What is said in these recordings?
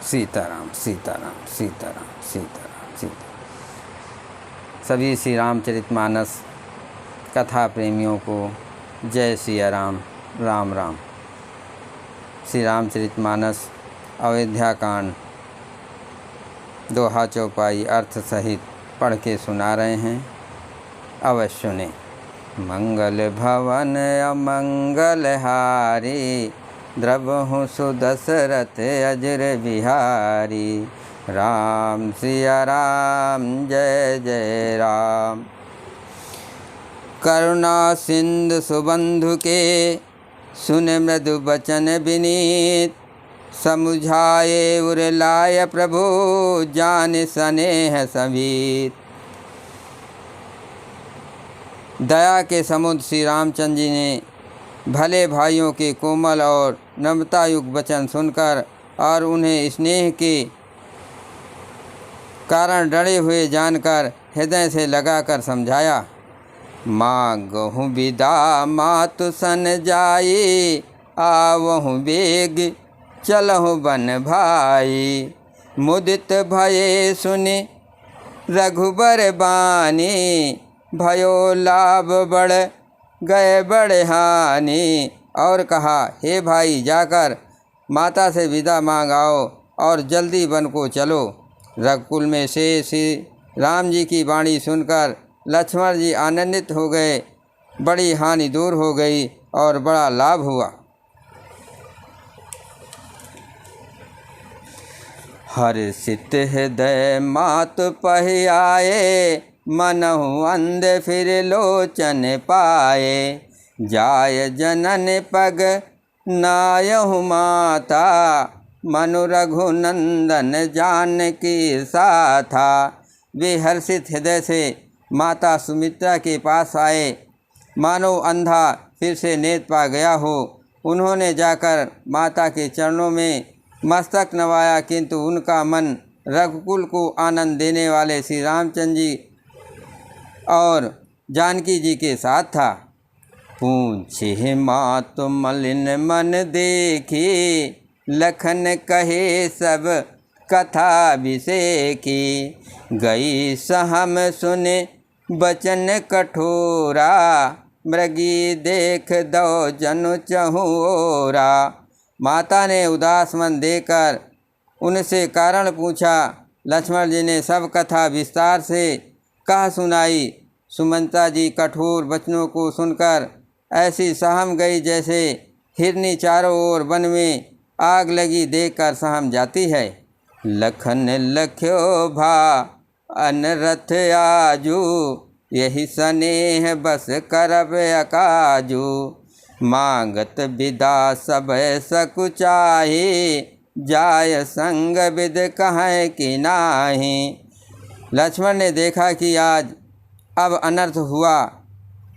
सीताराम सीताराम सीताराम सीताराम सीता। सभी श्री रामचरितमानस कथा प्रेमियों को जय सिया राम। राम राम। श्री रामचरितमानस अयोध्या कांड दोहा चौपाई अर्थ सहित पढ़ के सुना रहे हैं, अवश्य सुने। मंगल भवन अमंगल हारी, द्रवहु सुदशरथ अजर बिहारी। राम सिया राम जय जय राम। करुणा सिंधु सुबंधु के, सुन मृदु बचन विनीत। समुझाए उर लाय प्रभु, जान स्नेह समीत। दया के समुद्र श्री रामचंद्र जी ने भले भाइयों के कोमल और नम्रतायुक्त वचन सुनकर और उन्हें स्नेह के कारण डरे हुए जानकर हृदय से लगाकर समझाया। मांगहु विदा मातु सन जाई, आवहु बेग चलहु बन भाई। मुदित भये सुनि रघुबर बानी, भयो लाभ बढ़ गए बड़े हानि। और कहा, हे भाई, जाकर माता से विदा मांग आओ और जल्दी वन को चलो। रघुकुल में से श्री राम जी की वाणी सुनकर लक्ष्मण जी आनंदित हो गए। बड़ी हानि दूर हो गई और बड़ा लाभ हुआ। हर्षित हृदय मातु पहि आए, मनहु अंध फिर लोचन पाए। जाय जनन पग नायहु माता, मनु रघुनंदन जानकी साथा। वे हर्षित हृदय से माता सुमित्रा के पास आए, मानो अंधा फिर से नेत्र पा गया हो। उन्होंने जाकर माता के चरणों में मस्तक नवाया, किंतु उनका मन रघुकुल को आनंद देने वाले श्री रामचंद्र जी और जानकी जी के साथ था। पूछे मातु मलिन मन देखी, लखन कहे सब कथा विषेकी। गई सहम सुने बचन कठोरा, मृगी देख दो जनु चहुओरा। माता ने उदास मन देकर उनसे कारण पूछा। लक्ष्मण जी ने सब कथा विस्तार से कह सुनाई। सुमंता जी कठोर वचनों को सुनकर ऐसी सहम गई जैसे हिरनी चारों ओर वन में आग लगी देखकर सहम जाती है। लखन लख्यो भा अनरथ आजू, यही स्नेह बस करब अकाजू। मांगत विदा सब सकुचाही, जाय संग विद कहें कि नाही। लक्ष्मण ने देखा कि आज अब अनर्थ हुआ,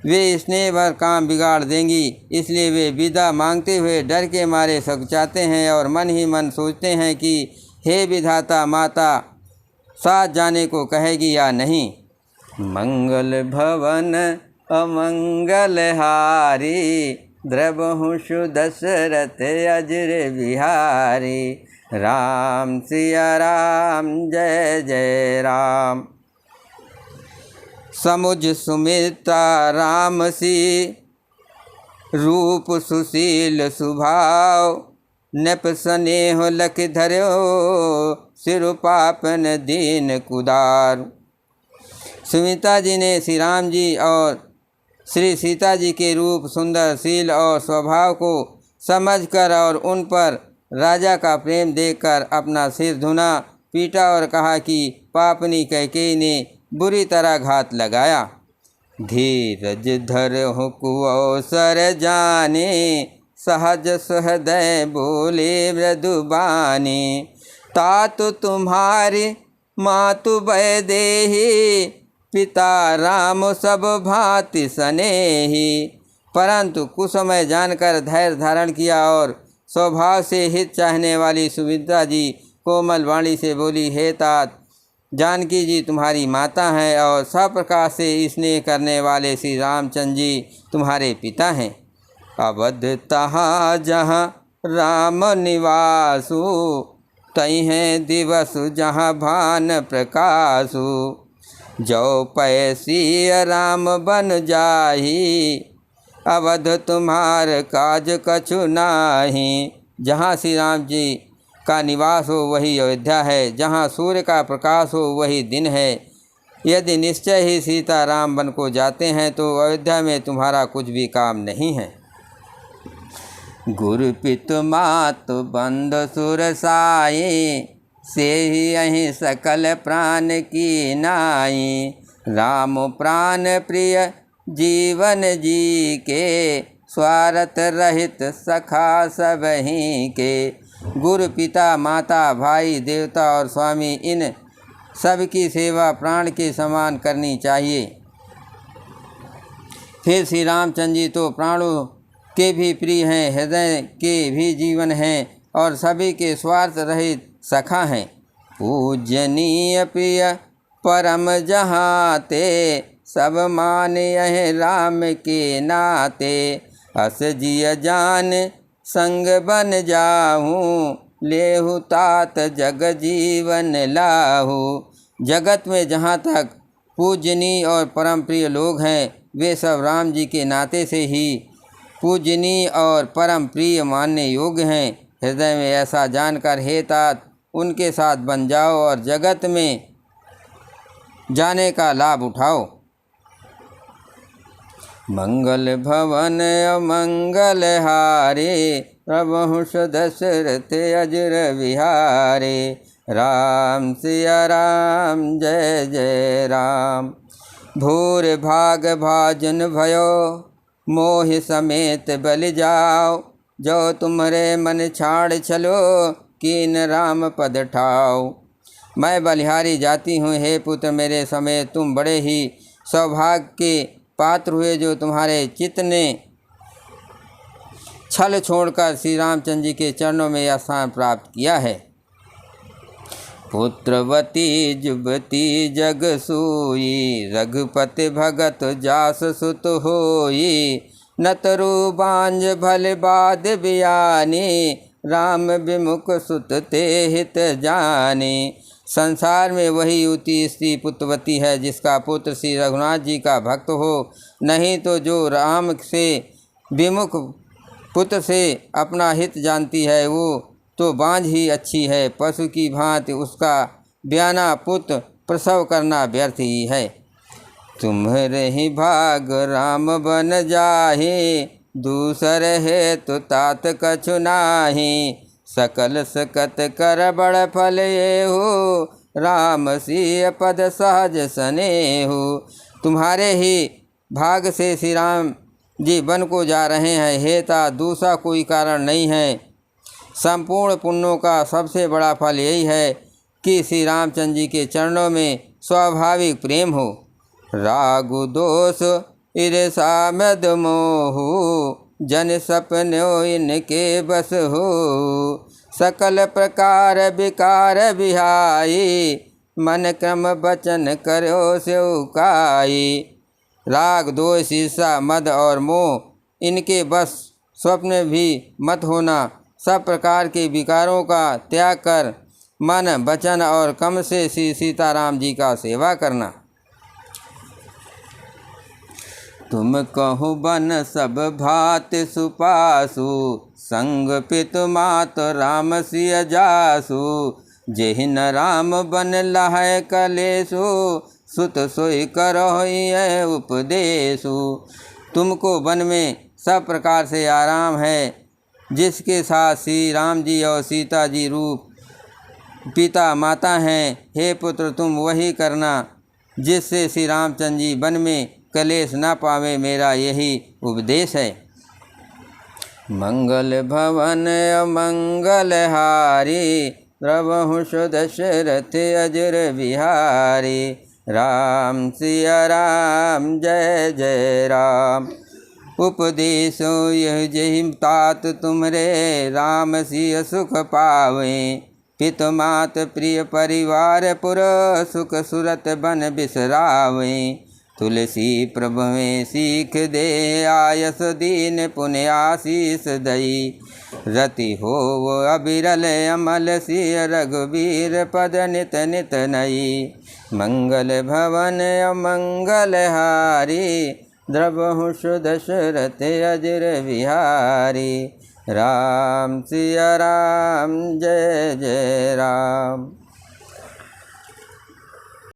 वे स्नेह भर काम बिगाड़ देंगी, इसलिए वे विदा मांगते हुए डर के मारे सकुचाते हैं और मन ही मन सोचते हैं कि हे विधाता, माता साथ जाने को कहेगी या नहीं। मंगल भवन अमंगल हारी, द्रवहु सुदशरथ अजर बिहारी। राम सिया राम जय जय राम। समुझ सुमित्रा राम सी, रूप सुशील सुभाव। नृप स्नेह लख धर्यो, सिर पापन दीन कुदार। सुमित्रा जी ने श्री राम जी और श्री सीता जी के रूप, सुंदर शील और स्वभाव को समझकर और उन पर राजा का प्रेम देखकर अपना सिर धुना, पीटा और कहा कि पापनी कैकेयी ने बुरी तरह घात लगाया। धीरज धरहु कुअवसर जाने, सहज सहृदय बोले मृदुबानी। तातु तुम्हारी मातु वैदेही, पिता राम सब भांति स्नेही। परंतु कुछ समय जानकर धैर्य धारण किया और स्वभाव से हित चाहने वाली सुमित्रा जी कोमल वाणी से बोली, हे तात, जानकी जी तुम्हारी माता हैं और सब प्रकार से स्नेह करने वाले श्री रामचंद्र जी तुम्हारे पिता हैं। अवध तहाँ जहाँ राम निवासु, तई हैं दिवस जहाँ भान प्रकाशु। जो पैसी राम बन जाही, अवध तुम्हार काज कछु नाही। जहाँ श्री राम जी का निवास हो वही अयोध्या है, जहाँ सूर्य का प्रकाश हो वही दिन है। यदि निश्चय ही सीता राम वन को जाते हैं तो अयोध्या में तुम्हारा कुछ भी काम नहीं है। गुरु पितु मातु बंध सुर साई, से ही अहि सकल प्राण की नाई। राम प्राण प्रिय जीवन जी के, स्वार्थ रहित सखा सबहीं के। गुरु पिता माता भाई देवता और स्वामी इन सब की सेवा प्राण के समान करनी चाहिए। फिर श्री रामचंद्र जी तो प्राणों के भी प्रिय हैं, हृदय के भी जीवन हैं और सभी के स्वार्थ रहित सखा हैं। पूजनीय प्रिय परम जहाते, सब माने राम के नाते। अस जिय जान संग बन जाहूँ, लेहु तात जग जीवन लाहू। जगत में जहाँ तक पूजनीय और परम प्रिय लोग हैं वे सब राम जी के नाते से ही पूजनीय और परम प्रिय मानने योग्य हैं। हृदय में ऐसा जानकर हे तात उनके साथ बन जाओ और जगत में जाने का लाभ उठाओ। मंगल भवन अमंगल हारे, प्रभु दशरथ अजर विहारे। राम सिया राम जय जय राम। भूर भाग भाजन भयो, मोह समेत बल जाओ। जो तुम्हारे मन छाड़ चलो, कीन राम पद ठाओ। मैं बलिहारी जाती हूँ, हे पुत्र मेरे समेत तुम बड़े ही सौभाग्य के पात्र हुए जो तुम्हारे चित्त ने छल छोड़कर श्री रामचंद्र जी के चरणों में यह स्थान प्राप्त किया है। पुत्रवती जुबती जग सोई, रघुपति भगत जास सुत होई। नतरु बांझ भल बाद बियानी, राम विमुख सुत ते हित जानी। संसार में वही युवती स्त्री पुत्रवती है जिसका पुत्र श्री रघुनाथ जी का भक्त हो, नहीं तो जो राम से विमुख पुत्र से अपना हित जानती है वो तो बांझ ही अच्छी है। पशु की भांति उसका ब्याना पुत्र प्रसव करना व्यर्थ ही है। तुम्हारे ही भाग राम बन जाहि, दूसर है तो तात कछु नाही। सकल सकत कर बड़ फल ये हो, राम सिय पद सहज सने हो। तुम्हारे ही भाग से श्री राम जी वन को जा रहे हैं, हे तात दूसरा कोई कारण नहीं है। संपूर्ण पुण्यों का सबसे बड़ा फल यही है कि श्री रामचंद्र जी के चरणों में स्वाभाविक प्रेम हो। रागु दोष ईर्षा मद मोह, जन सपनों इनके बस हो। सकल प्रकार विकार बिहाई, मन क्रम वचन करो सेवकाई। राग दोष ईर्षा मद और मोह इनके बस स्वप्न भी मत होना। सब प्रकार के विकारों का त्याग कर मन वचन और कर्म से श्री सीताराम जी का सेवा करना। तुम कहो बन सब भात सुपासु, संग पितु मात राम सिय जासु। जेहिन राम बन लहै कलेसु, सुत सोई करो ये उपदेशु। तुमको वन में सब प्रकार से आराम है, जिसके साथ श्री राम जी और सीता जी रूप पिता माता हैं। हे पुत्र तुम वही करना जिससे श्री रामचंद्र जी वन में कलेश न पावे, मेरा यही उपदेश है। मंगल भवन अमंगल हारी, प्रभु दशरथ अजर बिहारी। राम सिया राम जय जय राम। उपदेशो यह जहि तात तुम्हारे, राम सिय सुख पावे। पितु मात प्रिय परिवार पुर, सुख सुरत बन बिसरावे। तुलसी प्रभु में सीख दे, आयस दीन पुण्य आशीष दई। रति हो वो अबिरल अमल सिय, रघुबीर पद नित नित नई। मंगल भवन अमंगल हारी, द्रवहु सुदशरथ अजर बिहारी। राम सिया राम जय जय राम।